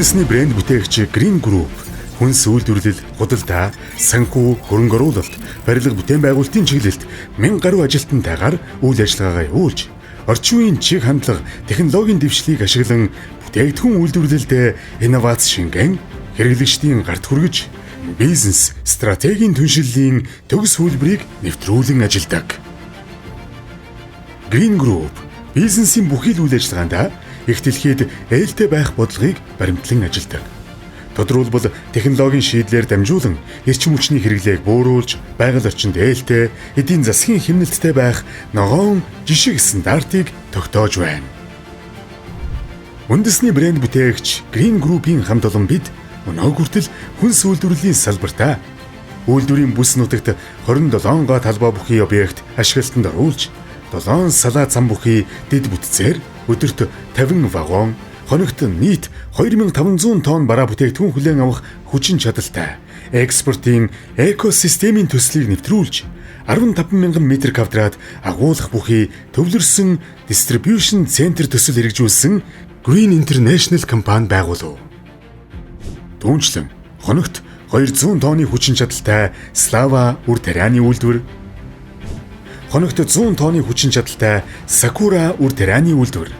Үндэсний брэнд бүтээгч Green Group хүнс үйлдвэрлэл, худалдаа, санхүү, хөрөнгө оруулалт, барилга бүтээн байгуулалтын чиглэлд 1000 гаруй ажилтнтайгаар үйл ажиллагаагаа явуулж, орчин үеийн чиг хандлага, технологийн дэвшлийг ашиглан бүтээгдэхүүн үйлдвэрлэлд инновац шингэн хэрэглэгчдийн гарт хүргэж, бизнес стратегийн түншлэлийн төгс хөлбөрийг нэвтрүүлэн ажилладаг. Green Group бизнесийн бүхий л үйл ажиллагаанд их дэлхийд ээлтэй байх бодлогыг баримтлан ажилладаг. Тодорхойлбол технологийн шийдлээр дамжуулан эрчим хүчний хэрэглээг бууруулж, байгаль орчинд ээлтэй, эдийн засгийн хэмнэлттэй байх ногоон жишг стандартыг тогтоож байна. Үндэсний брэнд бүтээгч Green Group-ийн хамт олон бид өнөө хүртэл хүнс үйлдвэрлэлийн салбартаа үйлдвэрийн бүс нутагт 27 га талбай бүхий объект ашиглалтанд оруулж, 7 салаа зам бүхий дэд бүтцээр өдөрт 50 вагон, хоногт нийт 2500 тонн бараа бүтээгдэхүүн хүлээн авах хүчин чадалтай экспортын экосистемийн төслийг нэвтрүүлж, 15,000 м2 агуулгах бүхий төвлөрсөн дистрибьюшн центр төсөл хэрэгжүүлсэн Green International компани байгуулав. Түүнчлэн хоногт 200 тонны хүчин чадалтай Slava үр тарианы үйлдвэр, хоногт 100 тонны хүчин чадалтай Sakura үр тарианы үйлдвэр,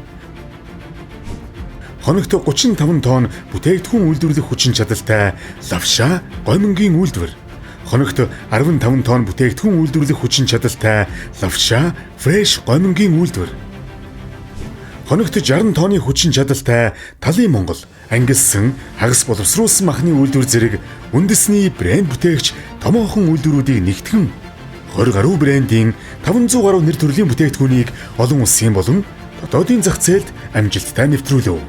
хоногт 35 тонн бүтээгдэхүүн үйлдвэрлэх хүчин чадалтай Lavsha гомонгийн үйлдвэр, хоногт 15 тонн бүтээгдэхүүн үйлдвэрлэх хүчин чадалтай Lavsha Fresh гомонгийн үйлдвэр, хоногт 60 тонны хүчин чадалтай Талын Монгол ангилсан хагас боловсруулсан махны үйлдвэр зэрэг үндэсний брэнд бүтээгч томоохон үйлдвэрүүдийг нэгтгэн 20 гаруй брендийн 500 гаруй нэр төрлийн бүтээгдэхүүнийг олон улсын болон дотоодын зах зээлд амжилттай нэвтрүүлв.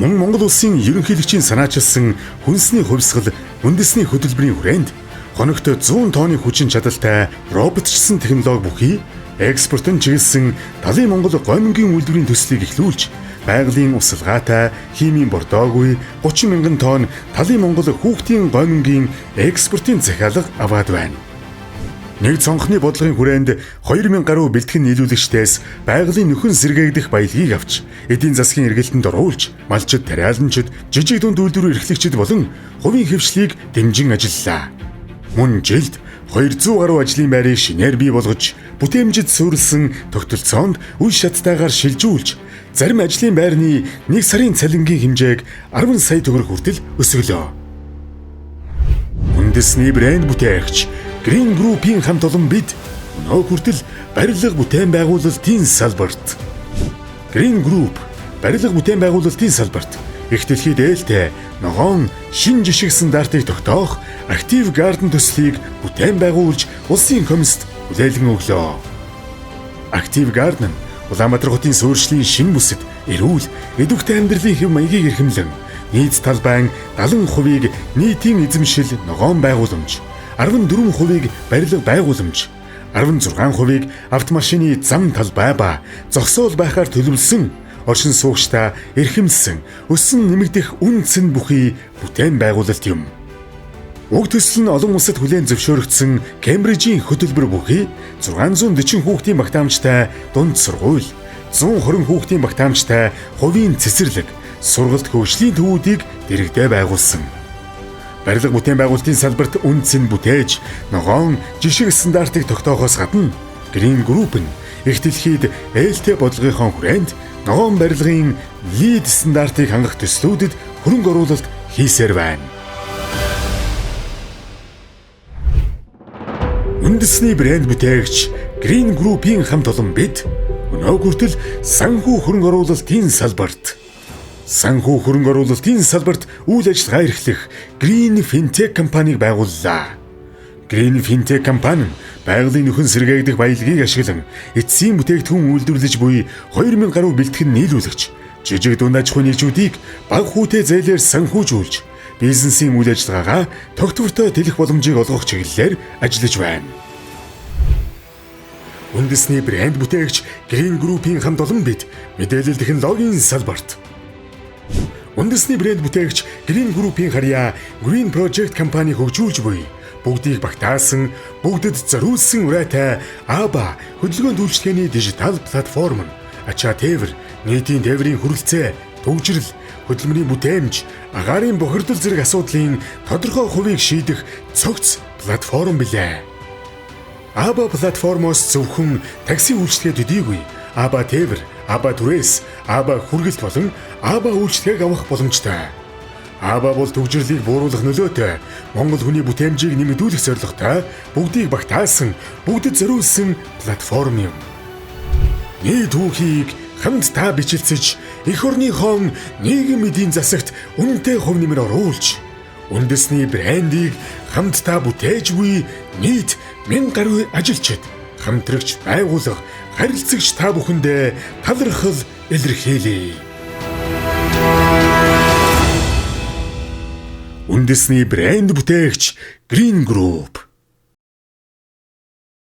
Монгол улсын ерөнхийлөгчийн санаачилсан хүнсний хувьсгал үндэсний хөтөлбөрийн хүрээнд хоногт 100 тонны хүчин чадалтай роботчсон технологи бүхий экспортын чиглэсэн Талын Монгол гомонгийн үйлдвэрийн төслийг эхлүүлж, байгалийн усалгаатай, химийн бордоогүй 30,000 тонн Талын Монгол хүүхдийн гомонгийн экспортын захиалга аваад байна. Нэг цонхны бодлогын хүрээнд 2000 гаруй бэлтгэн нийлүүлэгчдээс байгалийн нөхөн сэргээгдэх баялагийг авч, эдийн засгийн эргэлтэнд оруулж, малчид, тариаланчид, жижиг дунд үйлдвэр эрхлэгчид болон хувийн хэвшлийг дэмжин ажиллалаа. Мөн жилд 200 гаруй ажлын байрыг шинээр бий болгож, бүтээмжид суурилсан тогтолцоонд үе шаттайгаар шилжүүлж, зарим ажлын байрны 1 сарын цалингийн хэмжээг 10 сая төгрөг хүртэл өсгөлөө. Үндэсний брэнд бүтээгч Green Group-ийн хамт олон бид өнөө хүртэл барилга бүтээн байгуулалтын салбарт Green Group барилга бүтээн байгуулалтын салбарт их дэлхийд ээлтэй ногоон шин жишг стандартыг тогтоох Active Garden төслийг бүтээн байгуулж улсын комист хүлээлгэн өглөө. Active Garden Улаанбаатар хотын суурьшлийн шинэ бүсэд эрүүл, идэвхтэй амьдралын хэв маягийг эрхэмлэн, нийт талбайн 70%-ийг нийтийн эзэмшил ногоон байгууламж, 14%-ийг барилга байгууламж, 16%-ийг автомашины зам талбай ба зогсоол байхаар төлөвлөсөн, оршин суугчдаа эрхэмлсэн, өссөн нэмэгдэх үнцэн бүхий бүтээн байгуулалт юм. Уг төсөл нь олон улсад хүлээн зөвшөөрөгдсөн Кембрижийн хөтөлбөр бүхий 640 хүүхдийн багтаамжтай дунд сургууль, 120 хүүхдийн багтаамжтай хувийн цэцэрлэг, сургалт хөгжлийн төвүүдийг дэргэдээ байгуулсан. Барилга бүтээн байгуулалтын салбарт үнцэн бүтээж, ногоон жишг стандартыг тогтоохоос гадна Green Group нь их дэлхийд ээлтэй бодлогынхон хүрээнд ногоон барилгын LEED стандартыг хангах төслүүдэд хөрөнгө оруулалт хийсээр байна. Үндэсний брэнд бүтээгч Green Group-ийн хамт олон бид өнөө хүртэл санхүү хөрөнгө оруулалтын салбарт үйл ажиллагаа эрхлэх Green Fintech компанийг байгууллаа. Green Fintech компани нь байгалийн нөхөн сэргээгдэх баялагийг ашиглан эцсийн бүтээгдэхүүн үйлдвэрлэж буй 2000 гаруй бэлтгэн нийлүүлэгч, жижиг дунд аж ахуйн нэгжүүдийг бага хүүтэй зээлээр санхүүжүүлж, бизнесийн үйл ажиллагаагаа тогтвортой тэлэх боломжийг олгох чиглэлээр ажиллаж байна. Үндэсний брэнд бүтээгч Green Group-ийн хамт олон бид мэдээлэл технологийн салбарт Үндэсний брэнд бүтээгч Green Group-ийн харьяа Green Project компани хөгжүүлж буй бүгдийг багтаасан, бүгдэд зориулсан урайтай АБА хөдөлгөөнд үйлчлэгээний дижитал платформ нь ачаа тээвэр, нийтийн тээврийн хүрэлцээ, төвжирэл, хөдөлмөрийн бүтээмж, агаарын бохирдол зэрэг асуудлын тодорхой хувийг шийдэх цогц платформ билээ. Аба платформоос зөвхөн такси үйлчилгээ төдийгүй Аба тээвэр, Аба түрээс, Аба хүргэлт болон Аба үйлчилгээг авах боломжтой. Аба бол төвжирлийг бууруулах нөлөөтэй, Монгол хүний бүтээмжийг нэмэгдүүлэх зорилготой, бүгдийг багтаасан, бүгдэд зориулсан платформ юм. Нийт түүхийг хамт та бичлцэж, эх орныхон нийгэм эдийн засагт үнэтэй хувь нэмэр оруулж, үндэсний брендийг хамт та бүтээж буй нийт 1000 гаруй ажилчид, хамтрагч байгууллага, харилцагч та бүхэндээ талархал илэрхийлье. Үндэсний брэнд бүтээгч Green Group